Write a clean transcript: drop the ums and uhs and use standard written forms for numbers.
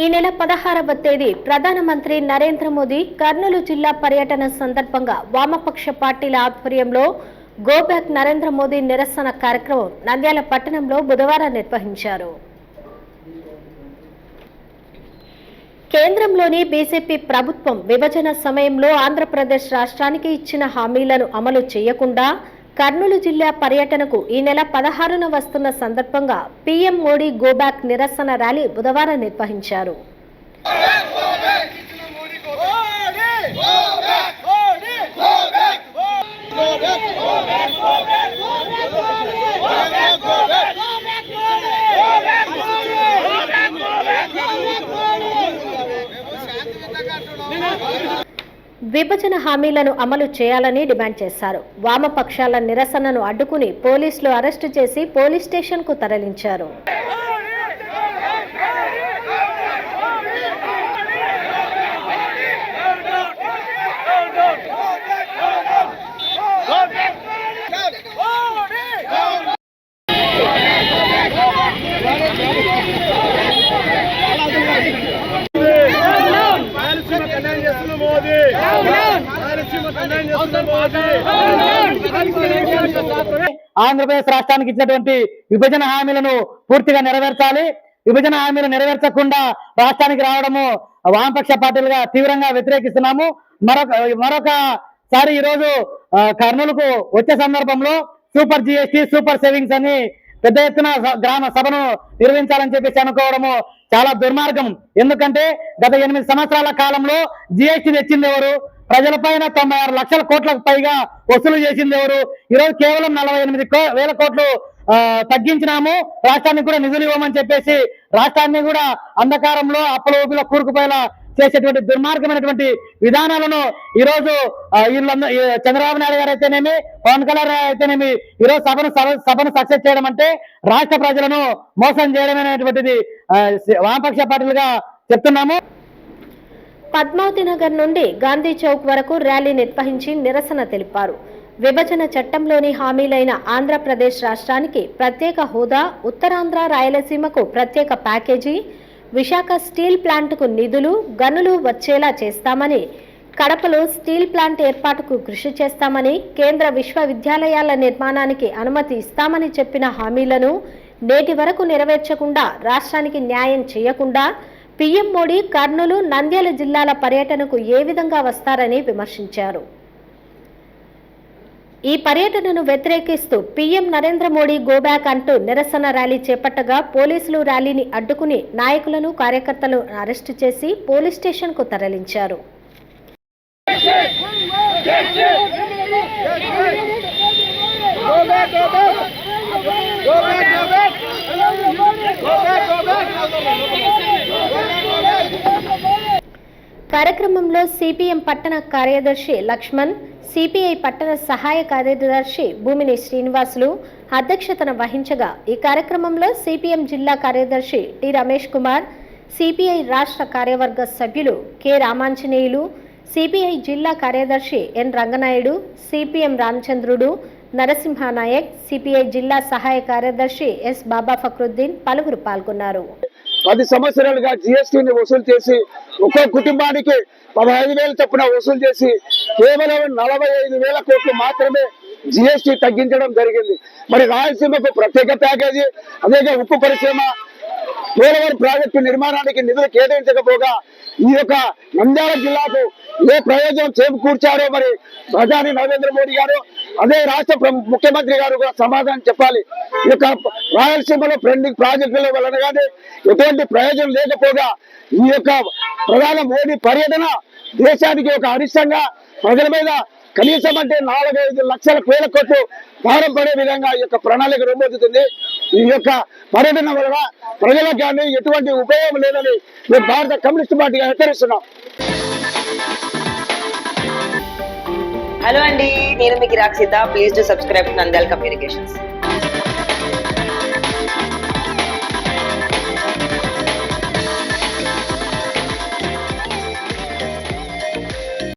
ఈ నెల 16వ తేదీ ప్రధానమంత్రి నరేంద్ర మోదీ కర్నూలు జిల్లా పర్యటన సందర్భంగా వామపక్ష పార్టీల ఆధ్వర్యంలో గో బ్యాక్ నరేంద్ర మోదీ నిరసన కార్యక్రమం నంద్యాల పట్టణంలో బుధవారం నిర్వహించారు. కేంద్రంలోని బీజేపీ ప్రభుత్వం విభజన సమయంలో ఆంధ్రప్రదేశ్ రాష్ట్రానికి ఇచ్చిన హామీలను అమలు చేయకుండా కర్నూలు జిల్లా పర్యటనకు ఈ నెల 16న వస్తున్న సందర్భంగా పీఎం మోడీ గో బ్యాక్ నిరసన ర్యాలీ బుధవారం నిర్వహించారు. విభజన హామీలను అమలు చేయాలని డిమాండ్ చేశారు. వామపక్షాల నిరసనను అడ్డుకుని పోలీసులు అరెస్టు చేసి పోలీస్ స్టేషన్కు తరలించారు. ఆంధ్రప్రదేశ్ రాష్ట్రానికి ఇచ్చినటువంటి విభజన హామీలను పూర్తిగా నెరవేర్చాలి. విభజన హామీలు నెరవేర్చకుండా రాష్ట్రానికి రావడము వామపక్ష పార్టీలుగా తీవ్రంగా వ్యతిరేకిస్తున్నాము. మరొకసారి ఈరోజు కర్నూలుకు వచ్చే సందర్భంలో సూపర్ జిఎస్టీ, సూపర్ సేవింగ్స్ అని పెద్ద ఎత్తున గ్రామ సభను నిర్వహించాలని చెప్పేసి అనుకోవడము చాలా దుర్మార్గం. ఎందుకంటే గత 8 సంవత్సరాల కాలంలో జిఎస్టీ తెచ్చింది ఎవరు? ప్రజలపైన 96 లక్షల కోట్లకు పైగా వసూలు చేసింది ఎవరు? ఈరోజు కేవలం 48,000 కోట్లు తగ్గించినాము. రాష్ట్రానికి కూడా నిధులు ఇవ్వమని చెప్పేసి రాష్ట్రాన్ని కూడా అంధకారంలో అప్పుల ఊపిలో కూరుకుపోయేలా చేసేటువంటి దుర్మార్గమైనటువంటి విధానాలను ఈరోజు చంద్రబాబు నాయుడు గారు అయితేనేమి, పవన్ కళ్యాణ్ అయితేనేమి ఈరోజు సభను సక్సెస్ చేయడం అంటే రాష్ట్ర ప్రజలను మోసం చేయడం అనేటువంటిది వామపక్ష పార్టీలుగా చెప్తున్నాము. పద్మావతి నగర్ నుండి గాంధీ చౌక్ వరకు ర్యాలీ నిర్వహించి నిరసన తెలిపారు. విభజన చట్టంలోని హామీలైన ఆంధ్రప్రదేశ్ రాష్ట్రానికి ప్రత్యేక హోదా, ఉత్తరాంధ్ర రాయలసీమకు ప్రత్యేక ప్యాకేజీ, విశాఖ స్టీల్ ప్లాంట్కు నిధులు, గనులు వచ్చేలా చేస్తామని, కడపలో స్టీల్ ప్లాంట్ ఏర్పాటుకు కృషి చేస్తామని, కేంద్ర విశ్వవిద్యాలయాల నిర్మాణానికి అనుమతి ఇస్తామని చెప్పిన హామీలను నేటి వరకు నెరవేర్చకుండా రాష్ట్రానికి న్యాయం చేయకుండా పీఎం మోడీ కర్నూలు, నంద్యాల జిల్లాల పర్యటనకు ఏ విధంగా వస్తారని విమర్శించారు. ఈ పర్యటనను వ్యతిరేకిస్తూ PM Narendra Modi go back అంటూ నిరసన ర్యాలీ చేపట్టగా పోలీసులు ర్యాలీని అడ్డుకుని నాయకులను, కార్యకర్తలను అరెస్టు చేసి పోలీస్ స్టేషన్కు తరలించారు. కార్యక్రమంలో సిపిఎం పట్టణ కార్యదర్శి లక్ష్మణ్, సిపిఐ పట్టణ సహాయ కార్యదర్శి భూమిని శ్రీనివాసులు అధ్యక్షతన వహించగా ఈ కార్యక్రమంలో సిపిఎం జిల్లా కార్యదర్శి టి రమేష్ కుమార్, సిపిఐ రాష్ట్ర కార్యవర్గ సభ్యులు కె రామాంజనేయులు, సిపిఐ జిల్లా కార్యదర్శి ఎన్ రంగనాయుడు, సిపిఎం రామచంద్రుడు, నరసింహానాయక్, సిపిఐ జిల్లా సహాయ కార్యదర్శి ఎస్ బాబా ఫక్రుద్దీన్ పలువురు పాల్గొన్నారు. 10 సంవత్సరాలుగా జిఎస్టీని వసూలు చేసి ఒక్కో కుటుంబానికి 15,000 చొప్పున వసూలు చేసి కేవలం 45,000 కోట్లు మాత్రమే జిఎస్టీ తగ్గించడం జరిగింది. మరి రాయలసీమకు ప్రత్యేక ప్యాకేజీ, అదే ఉక్కు పరిశ్రమ, పోలవరం ప్రాజెక్టు నిర్మాణానికి నిధులు కేటాయించకపోగా ఈ యొక్క నంద్యాల జిల్లాకు ఏ ప్రయోజనం చేకూర్చారో మరి ప్రధాని నరేంద్ర మోడీ గారు, అదే రాష్ట్ర ముఖ్యమంత్రి గారు కూడా సమాధానం చెప్పాలి. ఈ యొక్క రాయలసీమలో పెండింగ్ ప్రాజెక్టుల వలన కానీ ఎటువంటి ప్రయోజనం లేకపోగా ఈ యొక్క ప్రధాని మోడీ పర్యటన దేశానికి ఒక అరిష్టంగా ప్రజల మీద కనీసం అంటే 4-5 లక్షల కోట్లు భారం పడే విధంగా ఈ యొక్క ప్రణాళిక రూపొందుతుంది. ఈ యొక్క పర్యటన వలన ప్రజలకు కానీ ఎటువంటి ఉపయోగం లేదని మేము భారత కమ్యూనిస్ట్ పార్టీగా హెచ్చరిస్తున్నాం. హలో అండి, నేను మీకు Rakshitha. Please do subscribe to Nandyal communications.